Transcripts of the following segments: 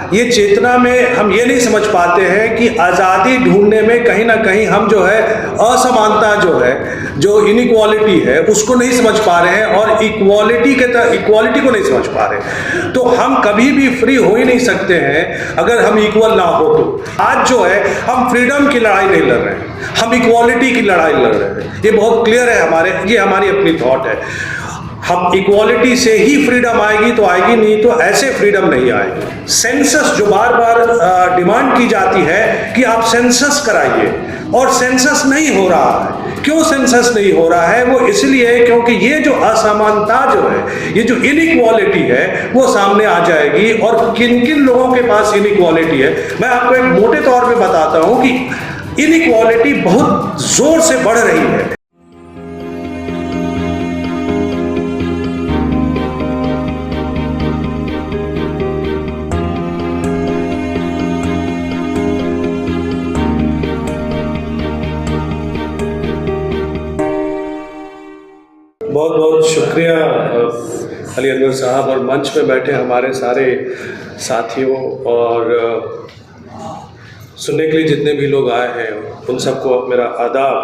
ये चेतना में हम ये नहीं समझ पाते हैं कि आज़ादी ढूंढने में कहीं ना कहीं हम जो है असमानता जो है, जो इनइक्वालिटी है, उसको नहीं समझ पा रहे हैं और इक्वालिटी को नहीं समझ पा रहे। तो हम कभी भी फ्री हो ही नहीं सकते हैं अगर हम इक्वल ना हो। तो आज जो है हम फ्रीडम की लड़ाई नहीं लड़ रहे हैं, हम इक्वालिटी की लड़ाई लड़ रहे हैं। ये बहुत क्लियर है, ये हमारी अपनी थॉट है। हम इक्वालिटी से ही फ्रीडम आएगी तो आएगी, नहीं तो ऐसे फ्रीडम नहीं आएगी। सेंसस जो बार बार डिमांड की जाती है कि आप सेंसस कराइए, और सेंसस नहीं हो रहा है। क्यों सेंसस नहीं हो रहा है? वो इसलिए क्योंकि ये जो असमानता जो है, ये जो इनइक्वालिटी है, वो सामने आ जाएगी। और किन किन लोगों के पास इनइक्वालिटी है, मैं आपको एक मोटे तौर पे बताता हूं कि इनइक्वालिटी बहुत जोर से बढ़ रही है। बहुत बहुत शुक्रिया अली अनवर साहब और मंच पे बैठे हमारे सारे साथियों, और सुनने के लिए जितने भी लोग आए हैं उन सबको मेरा आदाब।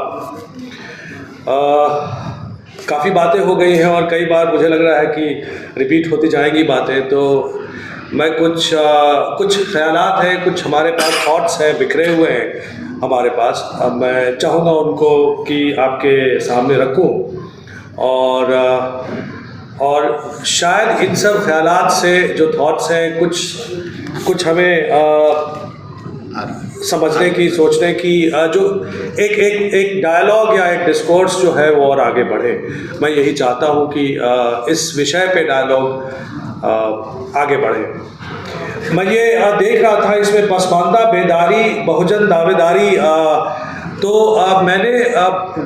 काफ़ी बातें हो गई हैं और कई बार मुझे लग रहा है कि रिपीट होती जाएंगी बातें, तो मैं कुछ ख्यालात हैं, कुछ हमारे पास थॉट्स हैं, बिखरे हुए हैं हमारे पास। अब मैं चाहूँगा उनको कि आपके सामने रखूँ, और शायद इन सब ख्यालात से जो थॉट्स हैं, कुछ हमें समझने की, सोचने की, जो एक डायलॉग या एक डिस्कोर्स जो है वो और आगे बढ़े। मैं यही चाहता हूँ कि इस विषय पे डायलॉग आगे बढ़े। मैं ये देख रहा था इसमें पसमानदा, बेदारी, बहुजन दावेदारी, तो मैंने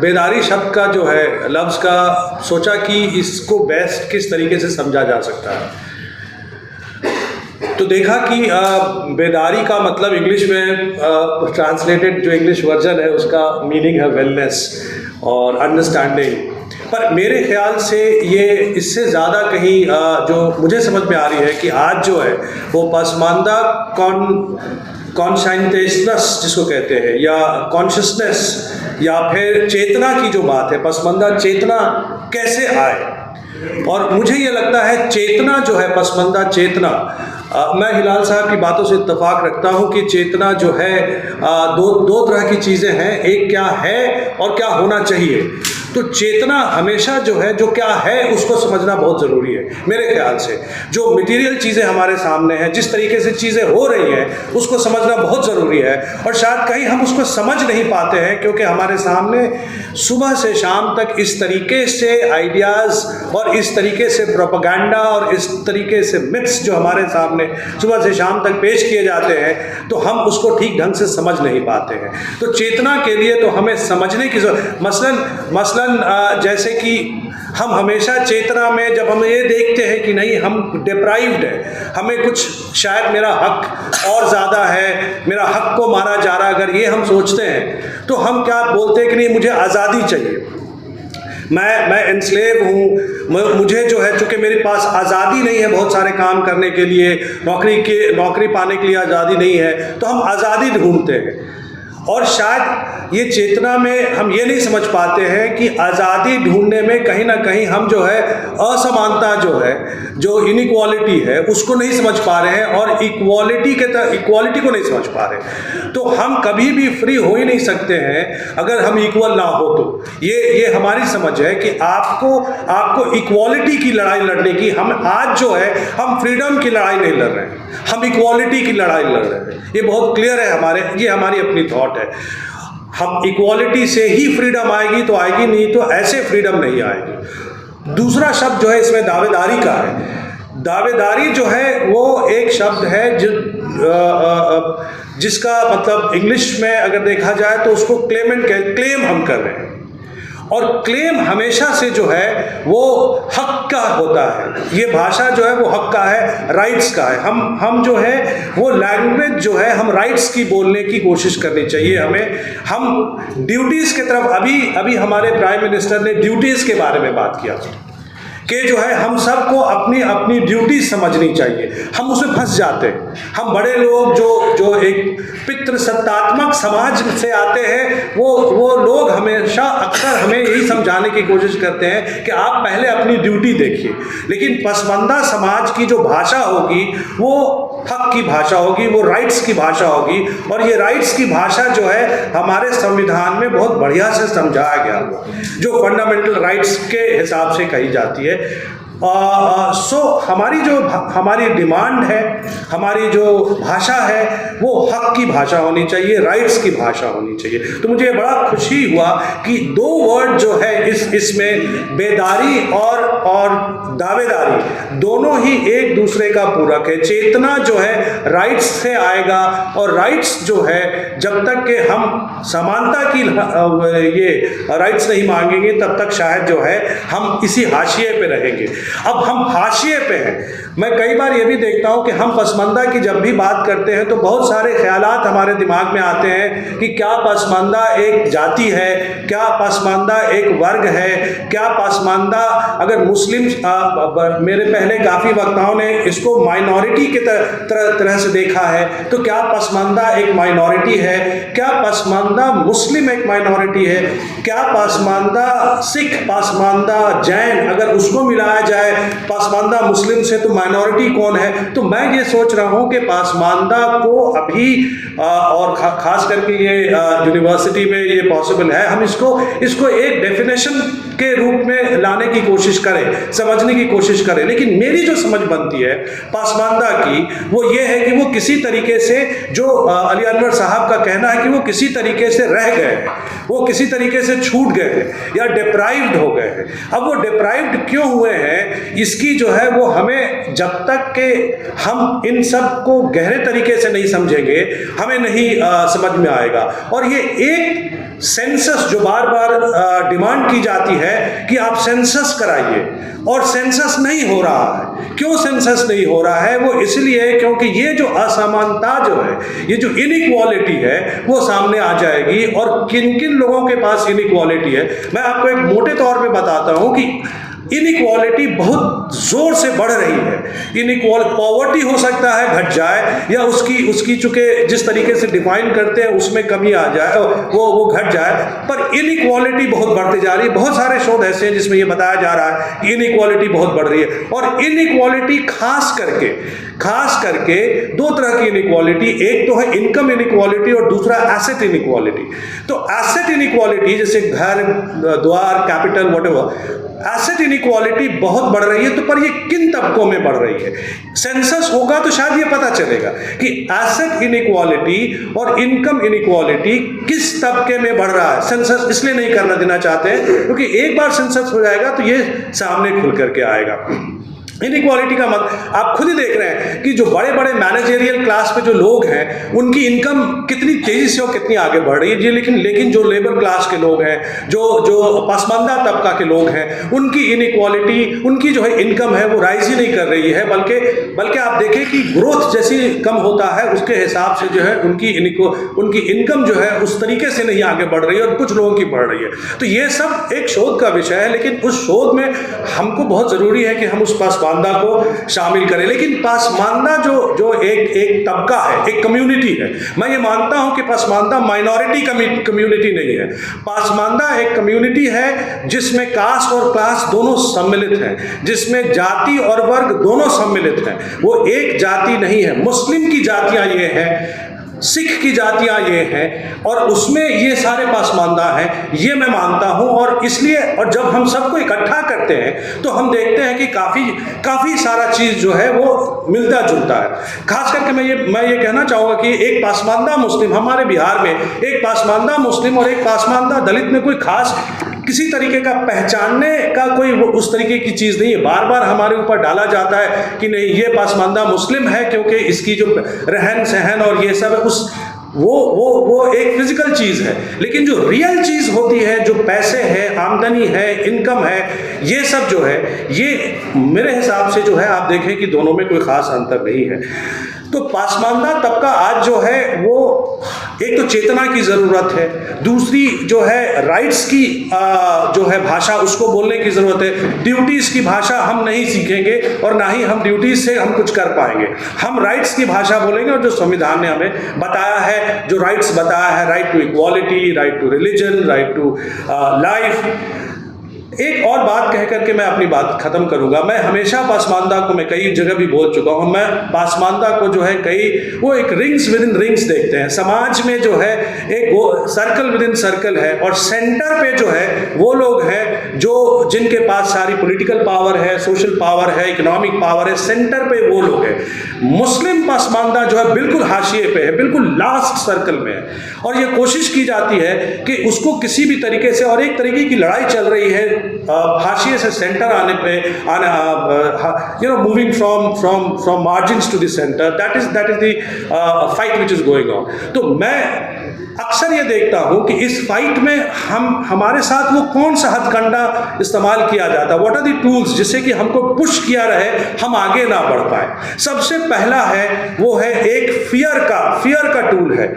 बेदारी शब्द का जो है लफ्ज़ का सोचा कि इसको बेस्ट किस तरीके से समझा जा सकता है। तो देखा कि बेदारी का मतलब इंग्लिश में ट्रांसलेटेड जो इंग्लिश वर्जन है उसका मीनिंग है वेलनेस और अंडरस्टैंडिंग। पर मेरे ख्याल से ये इससे ज़्यादा कहीं जो मुझे समझ में आ रही है कि आज जो है वो पसमानदा कॉन्शियसनेस जिसको कहते हैं, या कॉन्शियसनेस, या फिर चेतना की जो बात है, पसमानदा चेतना कैसे आए। और मुझे ये लगता है चेतना जो है, पसमानदा चेतना, मैं हिलाल साहब की बातों से इत्तेफाक रखता हूँ कि चेतना जो है दो तरह की चीज़ें हैं, एक क्या है और क्या होना चाहिए। तो चेतना हमेशा जो है, जो क्या है उसको समझना बहुत ज़रूरी है मेरे ख्याल से। जो मटेरियल चीज़ें हमारे सामने हैं, जिस तरीके से चीज़ें हो रही हैं, उसको समझना बहुत ज़रूरी है। और शायद कहीं हम उसको समझ नहीं पाते हैं क्योंकि हमारे सामने सुबह से शाम तक इस तरीके से आइडियाज़ और इस तरीके से प्रोपेगेंडा और इस तरीके से मिथ्स जो हमारे सामने सुबह से शाम तक पेश किए जाते हैं, तो हम उसको ठीक ढंग से समझ नहीं पाते हैं। तो चेतना के लिए तो हमें समझने की ज़रूरत। मसलन जैसे कि हम हमेशा चेतना में जब हम ये देखते हैं कि नहीं, हम डिप्राइव्ड है, हमें कुछ शायद मेरा हक और ज़्यादा है, मेरा हक को मारा जा रहा है, अगर ये हम सोचते हैं तो हम क्या बोलते हैं कि नहीं, मुझे आज़ादी चाहिए, मैं एनस्लेव हूँ, मुझे जो है, चूँकि मेरे पास आज़ादी नहीं है बहुत सारे काम करने के लिए, नौकरी पाने के लिए आज़ादी नहीं है, तो हम आज़ादी ढूंढते हैं। और शायद ये चेतना में हम ये नहीं समझ पाते हैं कि आज़ादी ढूंढने में कहीं ना कहीं हम जो है असमानता जो है, जो इनइक्वालिटी है, उसको नहीं समझ पा रहे हैं और इक्वालिटी को नहीं समझ पा रहे। तो हम कभी भी फ्री हो ही नहीं सकते हैं अगर हम इक्वल ना हो। तो ये हमारी समझ है कि आपको इक्वालिटी की लड़ाई लड़ने की, हम आज जो है हम फ्रीडम की लड़ाई नहीं लड़ रहे हैं, हम इक्वालिटी की लड़ाई लड़ रहे हैं। ये बहुत क्लियर है, ये हमारी अपनी थॉट है। हम इक्वालिटी से ही फ्रीडम आएगी तो आएगी, नहीं तो ऐसे फ्रीडम नहीं आएगी। दूसरा शब्द जो है इसमें दावेदारी का है। दावेदारी जो है वो एक शब्द है जिसका मतलब इंग्लिश में अगर देखा जाए तो उसको क्लेम हम कर रहे हैं। और क्लेम हमेशा से जो है वो हक का होता है। ये भाषा जो है वो हक का है, राइट्स का है। हम जो है वो लैंग्वेज जो है, हम राइट्स की बोलने की कोशिश करनी चाहिए हमें। हम ड्यूटीज़ की तरफ, अभी हमारे प्राइम मिनिस्टर ने ड्यूटीज़ के बारे में बात किया कि जो है हम सबको अपनी अपनी ड्यूटी समझनी चाहिए। हम उसमें फंस जाते हैं। हम बड़े लोग जो एक पितृसत्तात्मक समाज से आते हैं, वो लोग हमेशा अक्सर हमें यही समझाने की कोशिश करते हैं कि आप पहले अपनी ड्यूटी देखिए। लेकिन पसमानदा समाज की जो भाषा होगी वो हक की भाषा होगी, वो राइट्स की भाषा होगी, और ये राइट्स की भाषा जो है हमारे संविधान में बहुत बढ़िया से समझाया गया हुआ, जो फंडामेंटल राइट्स के हिसाब से कही जाती है। हमारी डिमांड है, हमारी जो भाषा है वो हक की भाषा होनी चाहिए, राइट्स की भाषा होनी चाहिए। तो मुझे बड़ा खुशी हुआ कि दो वर्ड जो है इसमें बेदारी और दावेदारी दोनों ही एक दूसरे का पूरक है। चेतना जो है राइट्स से आएगा, और राइट्स जो है जब तक कि हम समानता की ये राइट्स नहीं मांगेंगे तब तक शायद जो है हम इसी हाशिए पे रहेंगे। अब हम हाशिए पे हैं। मैं कई बार ये भी देखता हूँ कि हम पसमानदा की जब भी बात करते हैं तो बहुत सारे ख्यालात हमारे दिमाग में आते हैं कि क्या पसमानदा एक जाति है, क्या पसमानदा एक वर्ग है, क्या पसमानदा, अगर मुस्लिम मेरे पहले काफ़ी वक्ताओं ने इसको माइनॉरिटी के तरह से देखा है, तो क्या पसमानदा एक माइनॉरिटी है, क्या पसमानदा मुस्लिम एक माइनॉरिटी है, क्या पसमानदा सिख, पसमानदा जैन, अगर उसको मिलाया जाए पसमानदा मुस्लिम से तो माइनॉरिटी कौन है। तो मैं ये सोच रहा हूँ कि पसमानदा को अभी और खास करके ये यूनिवर्सिटी में ये पॉसिबल है, हम इसको एक डेफिनेशन के रूप में लाने की कोशिश करें, समझने की कोशिश करें। लेकिन मेरी जो समझ बनती है पसमानदा की वो ये है कि वो किसी तरीके से, जो अली अनवर साहब का कहना है कि वो किसी तरीके से रह गए, वो किसी तरीके से छूट गए हैं या डिप्राइव्ड हो गए हैं। अब वो डिप्राइव्ड क्यों हुए हैं, इसकी जो है वो हमें जब तक के हम इन सब को गहरे तरीके से नहीं समझेंगे हमें नहीं समझ में आएगा। और ये एक सेंसस जो बार बार डिमांड की जाती है कि आप सेंसस कराइए, और सेंसस नहीं हो रहा है। क्यों सेंसस नहीं हो रहा है? वो इसलिए क्योंकि ये जो असमानता जो है, ये जो इनइक्वालिटी है वो सामने आ जाएगी। और किन किन लोगों के पास इनइक्वालिटी है, मैं आपको एक मोटे तौर पे बताता हूँ कि इनइक्वालिटी बहुत जोर से बढ़ रही है। पॉवर्टी हो सकता है घट जाए, या उसकी चूंकि जिस तरीके से डिफाइन करते हैं उसमें कमी आ जाए, वो घट जाए, पर इनइक्वालिटी बहुत बढ़ती जा रही है। बहुत सारे शोध ऐसे हैं जिसमें ये बताया जा रहा है कि इनइक्वालिटी बहुत बढ़ रही है। और इनइक्वालिटी खास करके दो तरह की इनइक्वालिटी, एक तो है इनकम इनइक्वालिटी और दूसरा एसेट इनइक्वालिटी। तो एसेट इनइक्वालिटी जैसे घर द्वार कैपिटल व्हाटएवर, एसेट इनइक्वालिटी बहुत बढ़ रही है। तो पर ये किन तबकों में बढ़ रही है? सेंसस होगा तो शायद ये पता चलेगा कि एसेट इनइक्वालिटी और इनकम इनइक्वालिटी किस तबके में बढ़ रहा है। सेंसस इसलिए नहीं करना देना चाहते हैं क्योंकि एक बार सेंसस हो जाएगा तो ये सामने खुल करके आएगा। इनइक्वालिटी का मतलब आप खुद ही देख रहे हैं कि जो बड़े बड़े मैनेजरियल क्लास पे जो लोग हैं उनकी इनकम कितनी तेजी से और कितनी आगे बढ़ रही है। लेकिन जो लेबर क्लास के लोग हैं, जो पसमानदा तबका के लोग हैं, उनकी इनइक्वालिटी, उनकी जो है इनकम है वो राइज ही नहीं कर रही है, बल्कि आप देखें कि ग्रोथ जैसी कम होता है उसके हिसाब से जो है उनकी इनकम जो है उस तरीके से नहीं आगे बढ़ रही है और कुछ लोगों की बढ़ रही है। तो ये सब एक शोध का विषय है, लेकिन उस शोध में हमको बहुत ज़रूरी है कि हम उस पसमानदा को शामिल करें। लेकिन पसमानदा जो एक तबका है, एक कम्युनिटी है, मैं ये मानता हूं कि पसमानदा माइनॉरिटी कम्युनिटी नहीं है। पसमानदा एक कम्युनिटी है जिसमें कास्ट और क्लास दोनों सम्मिलित हैं, जिसमें जाति और वर्ग दोनों सम्मिलित हैं। वो एक जाति नहीं है। मुस्लिम की जातियां ये हैं, सिख की जातियां ये हैं, और उसमें ये सारे पसमानदा हैं, ये मैं मानता हूं। और इसलिए और जब हम सबको इकट्ठा करते हैं तो हम देखते हैं कि काफ़ी सारा चीज़ जो है वो मिलता जुलता है। खास करके मैं ये कहना चाहूँगा कि एक पसमानदा मुस्लिम हमारे बिहार में, एक पसमानदा मुस्लिम और एक पसमानदा दलित में कोई खास किसी तरीके का पहचानने का कोई उस तरीके की चीज़ नहीं है। बार बार हमारे ऊपर डाला जाता है कि नहीं ये पसमानदा मुस्लिम है क्योंकि इसकी जो रहन सहन और ये सब है वो एक फिजिकल चीज़ है। लेकिन जो रियल चीज़ होती है, जो पैसे है, आमदनी है, इनकम है, ये सब जो है, ये मेरे हिसाब से जो है आप देखें कि दोनों में कोई ख़ास अंतर नहीं है। तो पसमानदा तबका आज जो है वो एक तो चेतना की ज़रूरत है, दूसरी जो है राइट्स की जो है भाषा उसको बोलने की ज़रूरत है। ड्यूटीज़ की भाषा हम नहीं सीखेंगे और ना ही हम ड्यूटीज़ से हम कुछ कर पाएंगे। हम राइट्स की भाषा बोलेंगे और जो संविधान ने हमें बताया है, जो राइट्स बताया है, right to equality, right to religion, right to life. एक और बात कह करके मैं अपनी बात खत्म करूंगा। मैं हमेशा पासमानदा को, मैं कई जगह भी बोल चुका हूं, मैं पासमानदा को जो है वो एक रिंग्स विद इन रिंग्स देखते हैं। समाज में जो है एक सर्कल विद इन सर्कल है और सेंटर पे जो है वो लोग हैं जो जिनके पास सारी पॉलिटिकल पावर है, सोशल पावर है, इकोनॉमिक पावर है, सेंटर पे वो लोग हैं। मुस्लिम पासमानदा जो है बिल्कुल हाशिए पे है, बिल्कुल लास्ट सर्कल में है और ये कोशिश की जाती है कि उसको किसी भी तरीके से, और एक तरीके की लड़ाई चल रही है हाशिए से सेंटर आने पे, moving from margins to the centre. That is the fight which is going on. तो मैं अक्सर ये देखता हूं कि इस फाइट में हमारे साथ वो कौन सा हथकंडा इस्तेमाल किया जाता है, व्हाट आर द टूल्स जिससे कि हमको पुश किया रहे, हम आगे ना बढ़ पाए। सबसे पहला है वो है एक फियर का टूल है।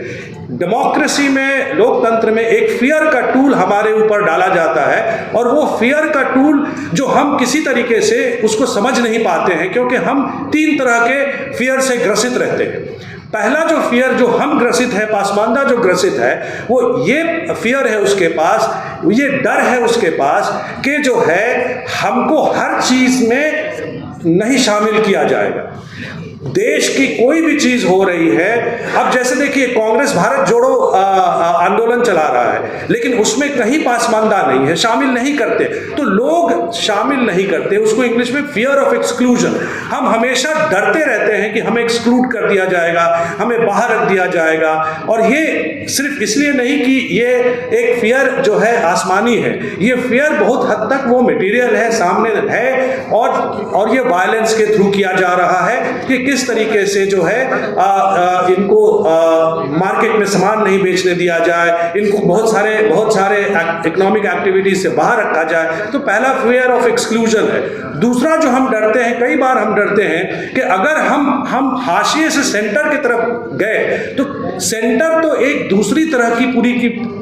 डेमोक्रेसी में, लोकतंत्र में एक फियर का टूल हमारे ऊपर डाला जाता है और वो फियर का टूल जो हम किसी तरीके से उसको समझ नहीं पाते हैं, क्योंकि हम 3 तरह के फियर से ग्रसित रहते हैं। पहला जो फियर जो हम ग्रसित है, पासमानदा जो ग्रसित है, वो ये फियर है उसके पास, ये डर है उसके पास कि जो है हमको हर चीज में नहीं शामिल किया जाएगा। देश की कोई भी चीज हो रही है, अब जैसे देखिए कांग्रेस भारत जोड़ो आंदोलन चला रहा है, लेकिन उसमें कहीं पासमानदा नहीं है, शामिल नहीं करते, तो लोग शामिल नहीं करते, उसको इंग्लिश में फियर ऑफ एक्सक्लूजन। हम हमेशा डरते रहते हैं कि हमें एक्सक्लूड कर दिया जाएगा, हमें बाहर रख दिया जाएगा। और ये सिर्फ इसलिए नहीं कि ये एक फियर जो है आसमानी है, ये फियर बहुत हद तक वो मटेरियल है, सामने है, और ये वायलेंस के थ्रू किया जा रहा है कि किस तरीके से जो है इनको मार्केट में सामान नहीं बेचने दिया जाए, इनको बहुत सारे इकोनॉमिक एक्टिविटीज से बाहर रखा जाए। तो पहला फियर ऑफ एक्सक्लूजन है। दूसरा जो हम डरते हैं, कई बार हम डरते हैं कि अगर हम हाशिए से सेंटर की तरफ गए तो सेंटर तो एक दूसरी तरह की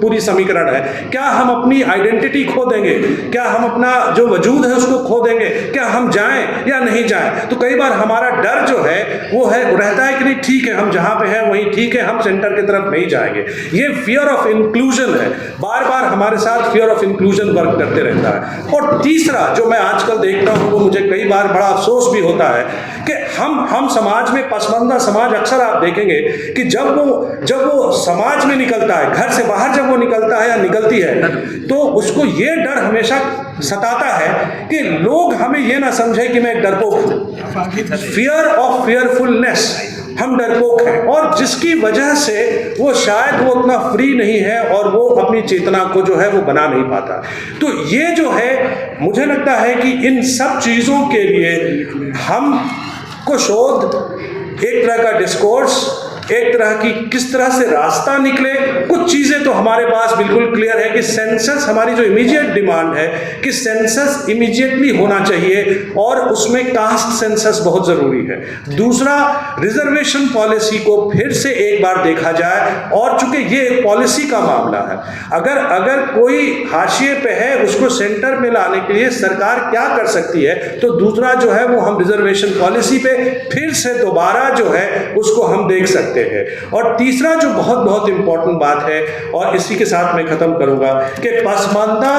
पूरी समीकरण है। क्या हम अपनी आइडेंटिटी खो देंगे, क्या हम अपना जो वजूद है उसको खो देंगे, क्या हम जाएं या नहीं जाएं। तो कई बार हमारा डर जो है वो रहता है कि नहीं ठीक है, हम जहां पे हैं वहीं ठीक है, हम सेंटर की तरफ नहीं जाएंगे। ये फियर ऑफ इंक्लूजन है, बार बार हमारे साथ फियर ऑफ इंक्लूजन वर्क करते रहता है। और तीसरा जो मैं आजकल देखता हूं, वो मुझे कई बार बड़ा अफसोस भी होता है कि हम समाज में, पसमानदा समाज, अक्सर आप देखेंगे कि जब वो समाज में निकलता है, घर से बाहर जब वो निकलता है या निकलती है, तो उसको ये डर हमेशा सताता है कि लोग हमें ये ना समझे कि मैं एक डरपोक हूं। फियर ऑफ फियरफुलनेस, हम डरपोक हैं, और जिसकी वजह से वो शायद वो उतना फ्री नहीं है और वो अपनी चेतना को जो है वो बना नहीं पाता। तो ये जो है, मुझे लगता है कि इन सब चीजों के लिए हम को शोध, एक तरह का डिस्कोर्स, एक तरह की किस तरह से रास्ता निकले। कुछ चीजें तो हमारे पास बिल्कुल क्लियर है कि सेंसस, हमारी जो इमीडिएट डिमांड है कि सेंसस इमीडिएटली होना चाहिए और उसमें कास्ट सेंसस बहुत जरूरी है। दूसरा, रिजर्वेशन पॉलिसी को फिर से एक बार देखा जाए, और चूंकि ये एक पॉलिसी का मामला है, अगर कोई हाशिए पे है उसको सेंटर में लाने के लिए सरकार क्या कर सकती है, तो दूसरा जो है वो हम रिजर्वेशन पॉलिसी पे फिर से दोबारा जो है उसको हम देख सकते हैं। और तीसरा जो बहुत इंपॉर्टेंट बात है, और इसी के साथ मैं खत्म करूंगा, कि पसमानदा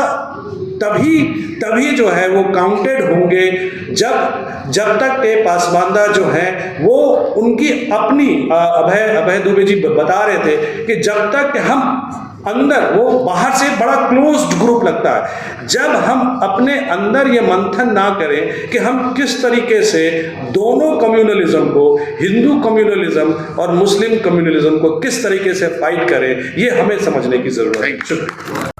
तभी जो है वो काउंटेड होंगे जब तक के पासमानदा जो है वो उनकी अपनी, अभय दुबे जी बता रहे थे कि जब तक हम अंदर, वो बाहर से बड़ा क्लोज्ड ग्रुप लगता है, जब हम अपने अंदर ये मंथन ना करें कि हम किस तरीके से दोनों कम्युनलिज्म को, हिंदू कम्युनलिज्म और मुस्लिम कम्युनलिज्म को किस तरीके से फाइट करें, ये हमें समझने की जरूरत है। शुक्रिया।